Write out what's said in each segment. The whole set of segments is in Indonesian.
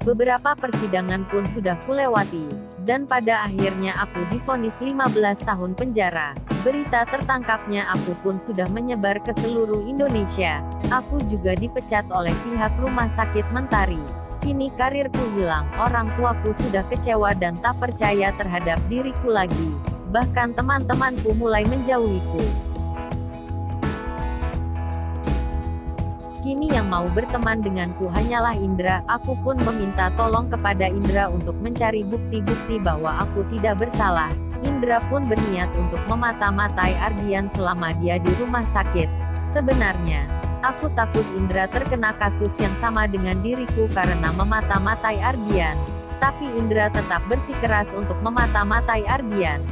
Beberapa persidangan pun sudah kulewati, dan pada akhirnya aku divonis 15 tahun penjara. Berita tertangkapnya aku pun sudah menyebar ke seluruh Indonesia. Aku juga dipecat oleh pihak rumah sakit Mentari. Kini karirku hilang, orang tuaku sudah kecewa dan tak percaya terhadap diriku lagi. Bahkan teman-temanku mulai menjauhiku. Kini yang mau berteman denganku hanyalah Indra. Aku pun meminta tolong kepada Indra untuk mencari bukti-bukti bahwa aku tidak bersalah. Indra pun berniat untuk memata-matai Ardian selama dia di rumah sakit. Sebenarnya, aku takut Indra terkena kasus yang sama dengan diriku karena memata-matai Ardian. Tapi Indra tetap bersikeras untuk memata-matai Ardian.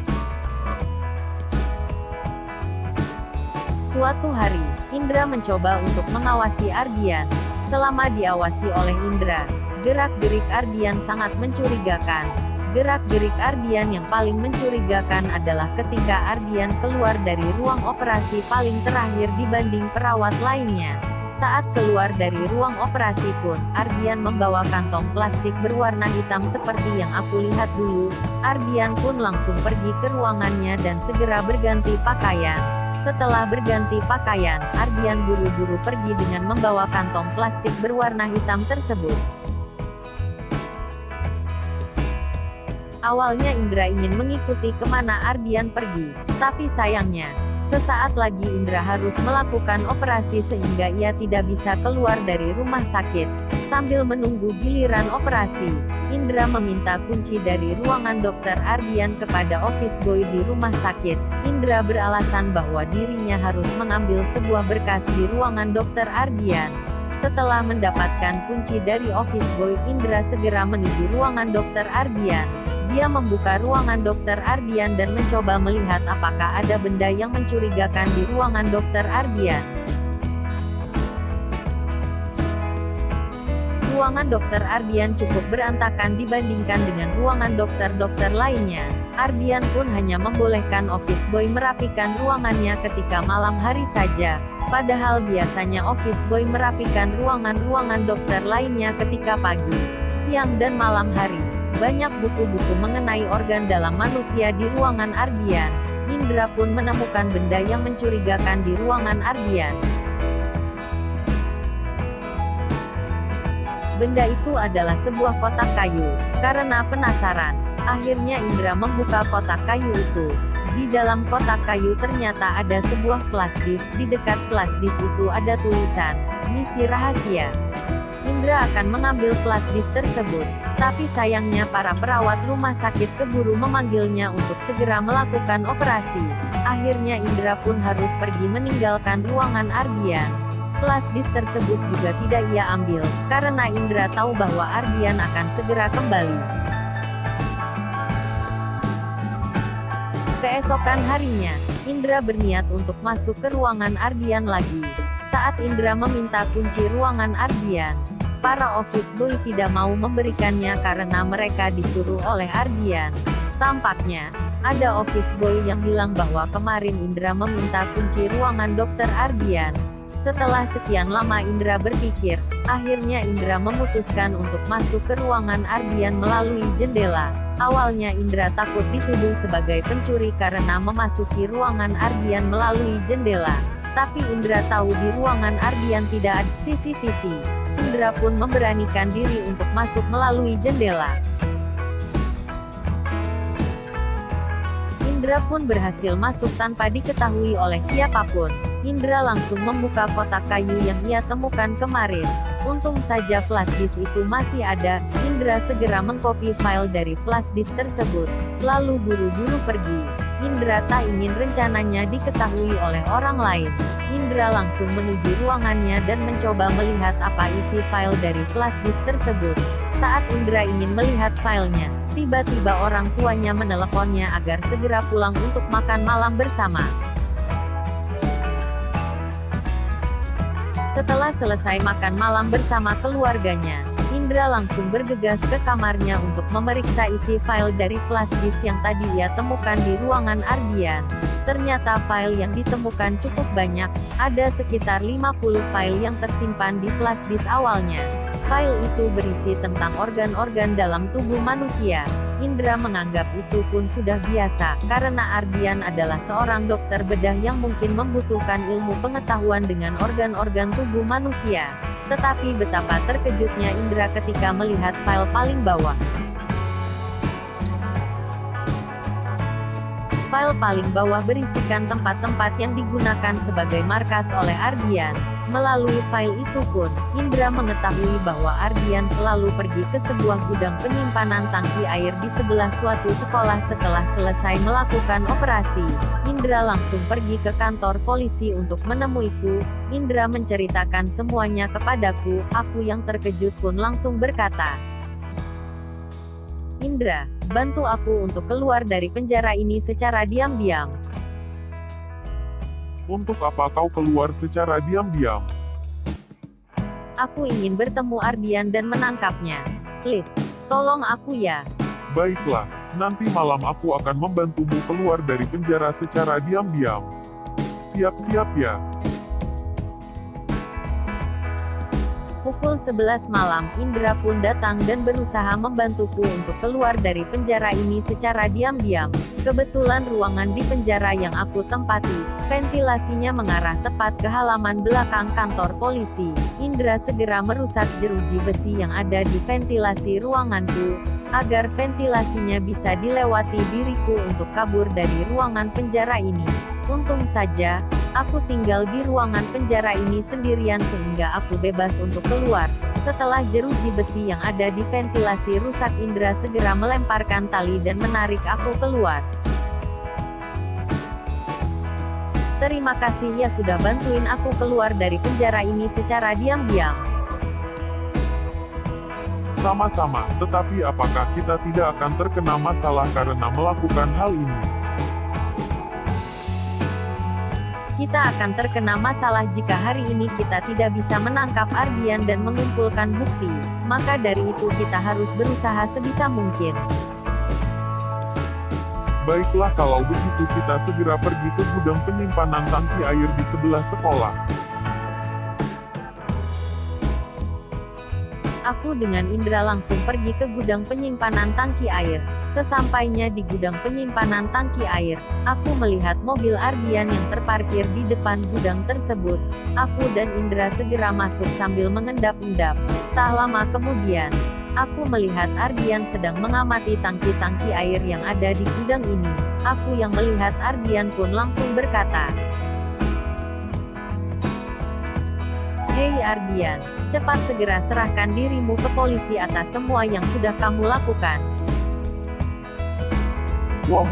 Suatu hari, Indra mencoba untuk mengawasi Ardian. Selama diawasi oleh Indra, gerak-gerik Ardian sangat mencurigakan. Gerak-gerik Ardian yang paling mencurigakan adalah ketika Ardian keluar dari ruang operasi paling terakhir dibanding perawat lainnya. Saat keluar dari ruang operasi pun, Ardian membawa kantong plastik berwarna hitam seperti yang aku lihat dulu. Ardian pun langsung pergi ke ruangannya dan segera berganti pakaian. Setelah berganti pakaian, Ardian buru-buru pergi dengan membawa kantong plastik berwarna hitam tersebut. Awalnya Indra ingin mengikuti kemana Ardian pergi, tapi sayangnya, sesaat lagi Indra harus melakukan operasi sehingga ia tidak bisa keluar dari rumah sakit. Sambil menunggu giliran operasi, Indra meminta kunci dari ruangan dokter Ardian kepada office boy di rumah sakit. Indra beralasan bahwa dirinya harus mengambil sebuah berkas di ruangan dokter Ardian. Setelah mendapatkan kunci dari office boy, Indra segera menuju ruangan dokter Ardian. Dia membuka ruangan dokter Ardian dan mencoba melihat apakah ada benda yang mencurigakan di ruangan dokter Ardian. Ruangan dokter Ardian cukup berantakan dibandingkan dengan ruangan dokter-dokter lainnya. Ardian pun hanya membolehkan office boy merapikan ruangannya ketika malam hari saja. Padahal biasanya office boy merapikan ruangan-ruangan dokter lainnya ketika pagi, siang dan malam hari. Banyak buku-buku mengenai organ dalam manusia di ruangan Ardian. Indra pun menemukan benda yang mencurigakan di ruangan Ardian. Benda itu adalah sebuah kotak kayu. Karena penasaran, akhirnya Indra membuka kotak kayu itu. Di dalam kotak kayu ternyata ada sebuah flash disk. Di dekat flash disk itu ada tulisan, "Misi rahasia." Indra akan mengambil flash disk tersebut. Tapi sayangnya para perawat rumah sakit keburu memanggilnya untuk segera melakukan operasi. Akhirnya Indra pun harus pergi meninggalkan ruangan Ardian. Flash disk tersebut juga tidak ia ambil, karena Indra tahu bahwa Ardian akan segera kembali. Keesokan harinya, Indra berniat untuk masuk ke ruangan Ardian lagi. Saat Indra meminta kunci ruangan Ardian, para office boy tidak mau memberikannya karena mereka disuruh oleh Ardian. Tampaknya, ada office boy yang bilang bahwa kemarin Indra meminta kunci ruangan dokter Ardian. Setelah sekian lama Indra berpikir, akhirnya Indra memutuskan untuk masuk ke ruangan Ardian melalui jendela. Awalnya Indra takut dituduh sebagai pencuri karena memasuki ruangan Ardian melalui jendela. Tapi Indra tahu di ruangan Ardian tidak ada CCTV. Indra pun memberanikan diri untuk masuk melalui jendela. Indra pun berhasil masuk tanpa diketahui oleh siapapun. Indra langsung membuka kotak kayu yang ia temukan kemarin. Untung saja flash disk itu masih ada. Indra segera mengcopy file dari flash disk tersebut, lalu buru-buru pergi. Indra tak ingin rencananya diketahui oleh orang lain. Indra langsung menuju ruangannya dan mencoba melihat apa isi file dari flash disk tersebut. Saat Indra ingin melihat filenya, tiba-tiba orang tuanya meneleponnya agar segera pulang untuk makan malam bersama. Setelah selesai makan malam bersama keluarganya, Indra langsung bergegas ke kamarnya untuk memeriksa isi file dari flash disk yang tadi ia temukan di ruangan Ardian. Ternyata file yang ditemukan cukup banyak, ada sekitar 50 file yang tersimpan di flash disk awalnya. File itu berisi tentang organ-organ dalam tubuh manusia. Indra menganggap itu pun sudah biasa, karena Ardian adalah seorang dokter bedah yang mungkin membutuhkan ilmu pengetahuan dengan organ-organ tubuh manusia. Tetapi betapa terkejutnya Indra ketika melihat file paling bawah. File paling bawah berisikan tempat-tempat yang digunakan sebagai markas oleh Ardian. Melalui file itu pun, Indra mengetahui bahwa Ardian selalu pergi ke sebuah gudang penyimpanan tangki air di sebelah suatu sekolah setelah selesai melakukan operasi. Indra langsung pergi ke kantor polisi untuk menemuiku. Indra menceritakan semuanya kepadaku. Aku yang terkejut pun langsung berkata, "Indra, bantu aku untuk keluar dari penjara ini secara diam-diam." Untuk apa kau keluar secara diam-diam? Aku ingin bertemu Ardian dan menangkapnya. Please, tolong aku ya. Baiklah, nanti malam aku akan membantumu keluar dari penjara secara diam-diam. Siap-siap ya. Pukul 11 malam, Indra pun datang dan berusaha membantuku untuk keluar dari penjara ini secara diam-diam. Kebetulan ruangan di penjara yang aku tempati, ventilasinya mengarah tepat ke halaman belakang kantor polisi. Indra segera merusak jeruji besi yang ada di ventilasi ruanganku, agar ventilasinya bisa dilewati diriku untuk kabur dari ruangan penjara ini. Untung saja, aku tinggal di ruangan penjara ini sendirian sehingga aku bebas untuk keluar. Setelah jeruji besi yang ada di ventilasi rusak, Indra segera melemparkan tali dan menarik aku keluar. Terima kasih ya sudah bantuin aku keluar dari penjara ini secara diam-diam. Sama-sama, tetapi apakah kita tidak akan terkena masalah karena melakukan hal ini? Kita akan terkena masalah jika hari ini kita tidak bisa menangkap Ardian dan mengumpulkan bukti. Maka dari itu kita harus berusaha sebisa mungkin. Baiklah, kalau begitu kita segera pergi ke gudang penyimpanan tangki air di sebelah sekolah. Aku dengan Indra langsung pergi ke gudang penyimpanan tangki air. Sesampainya di gudang penyimpanan tangki air, aku melihat mobil Ardian yang terparkir di depan gudang tersebut. Aku dan Indra segera masuk sambil mengendap-endap. Tak lama kemudian, aku melihat Ardian sedang mengamati tangki-tangki air yang ada di gudang ini. Aku yang melihat Ardian pun langsung berkata, "Hei Ardian, cepat segera serahkan dirimu ke polisi atas semua yang sudah kamu lakukan." Wah,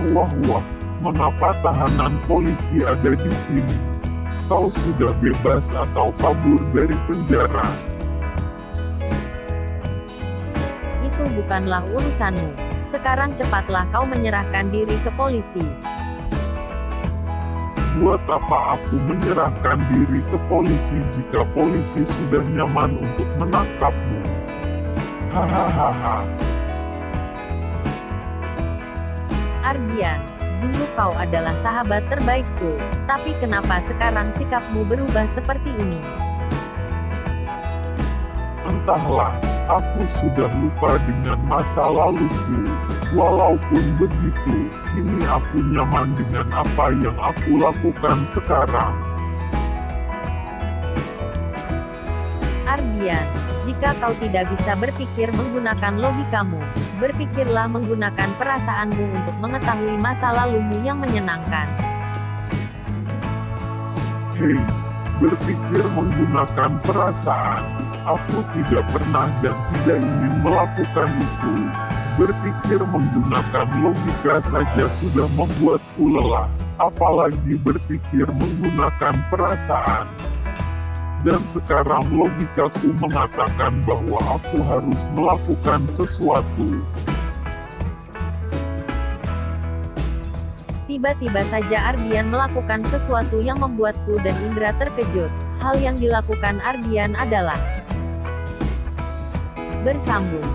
mengapa tahanan polisi ada di sini? Kau sudah bebas atau kabur dari penjara? Itu bukanlah urusanmu. Sekarang cepatlah kau menyerahkan diri ke polisi. Buat apa aku menyerahkan diri ke polisi jika polisi sudah nyaman untuk menangkapmu? Hahaha. Ardian, dulu kau adalah sahabat terbaikku, tapi kenapa sekarang sikapmu berubah seperti ini? Entahlah, aku sudah lupa dengan masa laluku. Walaupun begitu, kini aku nyaman dengan apa yang aku lakukan sekarang. Ardian, jika kau tidak bisa berpikir menggunakan logikamu, berpikirlah menggunakan perasaanmu untuk mengetahui masa lalumu yang menyenangkan. Hei, berpikir menggunakan perasaan. Aku tidak pernah dan tidak ingin melakukan itu. Berpikir menggunakan logika saja sudah membuatku lelah, apalagi berpikir menggunakan perasaan. Dan sekarang logikaku mengatakan bahwa aku harus melakukan sesuatu. Tiba-tiba saja Ardian melakukan sesuatu yang membuatku dan Indra terkejut. Hal yang dilakukan Ardian adalah bersambung.